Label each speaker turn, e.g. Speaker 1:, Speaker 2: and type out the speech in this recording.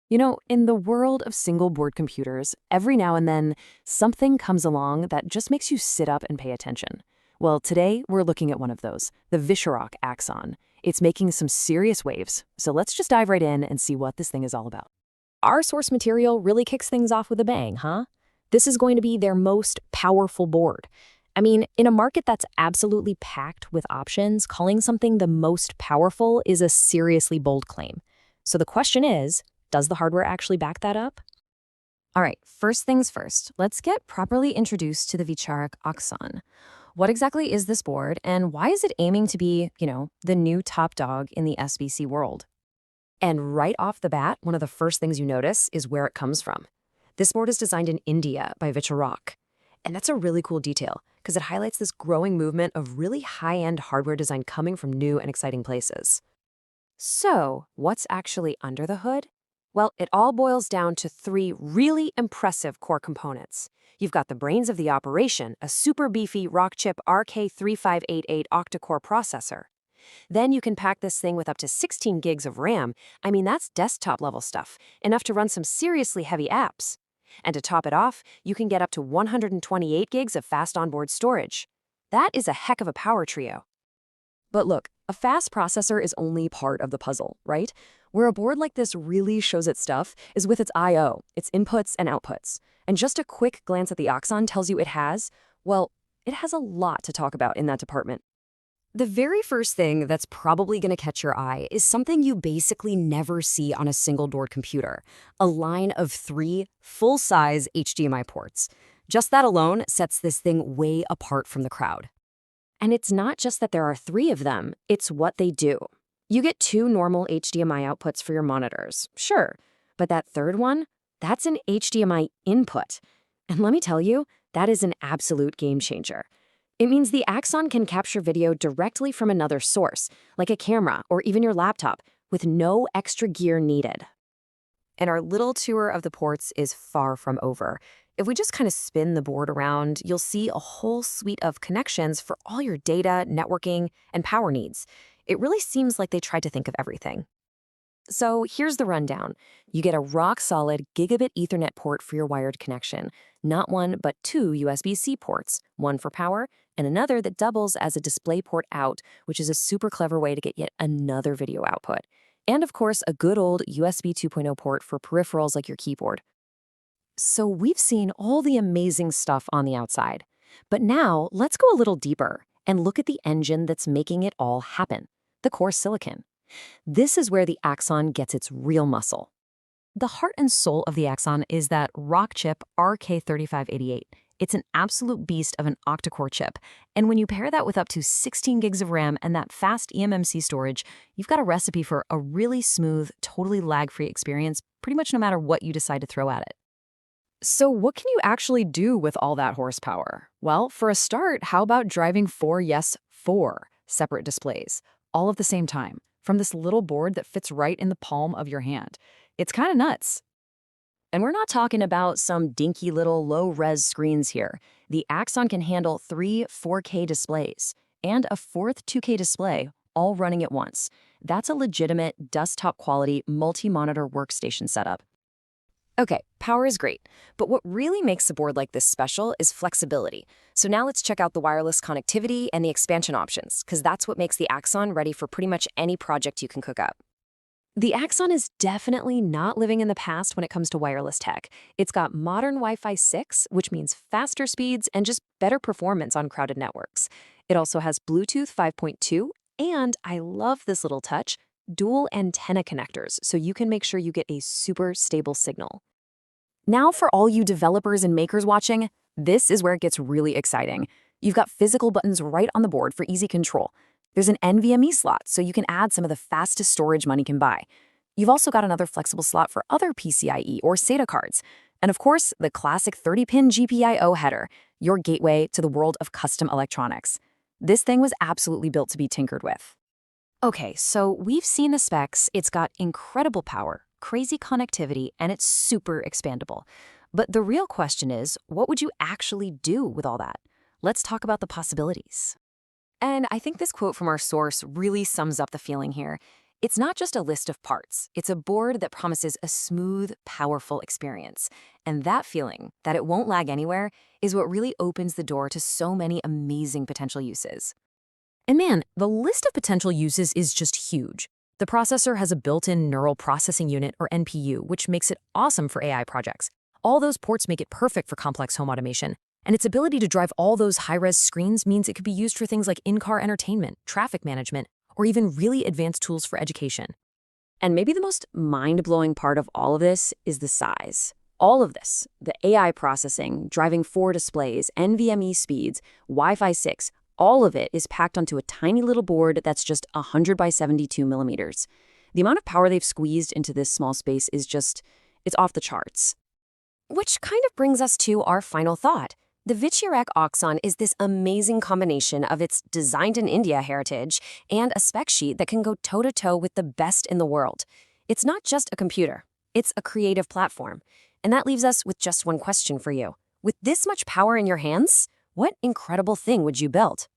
Speaker 1: You know, in the world of single-board computers, every now and then, something comes along that just makes you sit up and pay attention. Well, today, we're looking at one of those, the Vicharak Axon. It's making some serious waves, so let's just dive right in and see what this thing is all about.
Speaker 2: Our source material really kicks things off with a bang, huh? This is going to be their most powerful board. I mean, in a market that's absolutely packed with options, calling something the most powerful is a seriously bold claim. So the question is, does the hardware actually back that up?
Speaker 3: All right, first things first, let's get properly introduced to the Vicharak Axon. What exactly is this board, and why is it aiming to be, the new top dog in the SBC world?
Speaker 1: And right off the bat, one of the first things you notice is where it comes from. This board is designed in India by Vicharak. And that's a really cool detail, because it highlights this growing movement of really high-end hardware design coming from new and exciting places. So, what's actually under the hood? Well, it all boils down to three really impressive core components. You've got the brains of the operation, a super beefy Rockchip RK3588 octa-core processor. Then you can pack this thing with up to 16 gigs of RAM. I mean, that's desktop-level stuff, enough to run some seriously heavy apps. And to top it off, you can get up to 128 gigs of fast onboard storage. That is a heck of a power trio.
Speaker 2: But look, a fast processor is only part of the puzzle, right? Where a board like this really shows its stuff is with its I/O, its inputs and outputs. And just a quick glance at the Axon tells you it has a lot to talk about in that department. The very first thing that's probably going to catch your eye is something you basically never see on a single-door computer, a line of 3 full-size HDMI ports. Just that alone sets this thing way apart from the crowd.
Speaker 1: And it's not just that there are 3 of them, it's what they do. You get 2 normal HDMI outputs for your monitors, sure, but that third one, that's an HDMI input. And let me tell you, that is an absolute game changer. It means the Axon can capture video directly from another source, like a camera or even your laptop, with no extra gear needed. And our little tour of the ports is far from over. If we just kind of spin the board around, you'll see a whole suite of connections for all your data, networking, and power needs. It really seems like they tried to think of everything. So here's the rundown. You get a rock-solid gigabit Ethernet port for your wired connection. Not 1, but 2 USB-C ports, one for power and another that doubles as a display port out, which is a super clever way to get yet another video output. And of course, a good old USB 2.0 port for peripherals like your keyboard. So we've seen all the amazing stuff on the outside. But now let's go a little deeper and look at the engine that's making it all happen, the core silicon. This is where the Axon gets its real muscle. The heart and soul of the Axon is that Rockchip RK3588. It's an absolute beast of an octa-core chip, and when you pair that with up to 16 gigs of RAM and that fast eMMC storage, you've got a recipe for a really smooth, totally lag-free experience pretty much no matter what you decide to throw at it.
Speaker 2: So what can you actually do with all that horsepower? Well, for a start, how about driving 4 separate displays, all at the same time, from this little board that fits right in the palm of your hand? It's kind of nuts.
Speaker 1: And we're not talking about some dinky little low-res screens here. The Axon can handle 3 4K displays and a 4th 2K display, all running at once. That's a legitimate desktop-quality multi-monitor workstation setup. Okay, power is great, but what really makes a board like this special is flexibility. So now let's check out the wireless connectivity and the expansion options, because that's what makes the Axon ready for pretty much any project you can cook up. The Axon is definitely not living in the past when it comes to wireless tech. It's got modern Wi-Fi 6, which means faster speeds and just better performance on crowded networks. It also has Bluetooth 5.2, and I love this little touch, dual antenna connectors, so you can make sure you get a super stable signal. Now for all you developers and makers watching, this is where it gets really exciting. You've got physical buttons right on the board for easy control. There's an NVMe slot, so you can add some of the fastest storage money can buy. You've also got another flexible slot for other PCIe or SATA cards. And of course, the classic 30-pin GPIO header, your gateway to the world of custom electronics. This thing was absolutely built to be tinkered with. Okay, so we've seen the specs. It's got incredible power, crazy connectivity, and it's super expandable. But the real question is, what would you actually do with all that? Let's talk about the possibilities. And I think this quote from our source really sums up the feeling here. It's not just a list of parts. It's a board that promises a smooth, powerful experience. And that feeling, that it won't lag anywhere, is what really opens the door to so many amazing potential uses.
Speaker 3: And man, the list of potential uses is just huge. The processor has a built-in neural processing unit, or NPU, which makes it awesome for AI projects. All those ports make it perfect for complex home automation. And its ability to drive all those high-res screens means it could be used for things like in-car entertainment, traffic management, or even really advanced tools for education.
Speaker 2: And maybe the most mind-blowing part of all of this is the size. All of this, the AI processing, driving 4 displays, NVMe speeds, Wi-Fi 6, all of it is packed onto a tiny little board that's just 100 by 72 millimeters. The amount of power they've squeezed into this small space is it's off the charts.
Speaker 1: Which kind of brings us to our final thought. The Vicharak Axon is this amazing combination of its designed in India heritage and a spec sheet that can go toe-to-toe with the best in the world. It's not just a computer, it's a creative platform. And that leaves us with just one question for you. With this much power in your hands, what incredible thing would you build?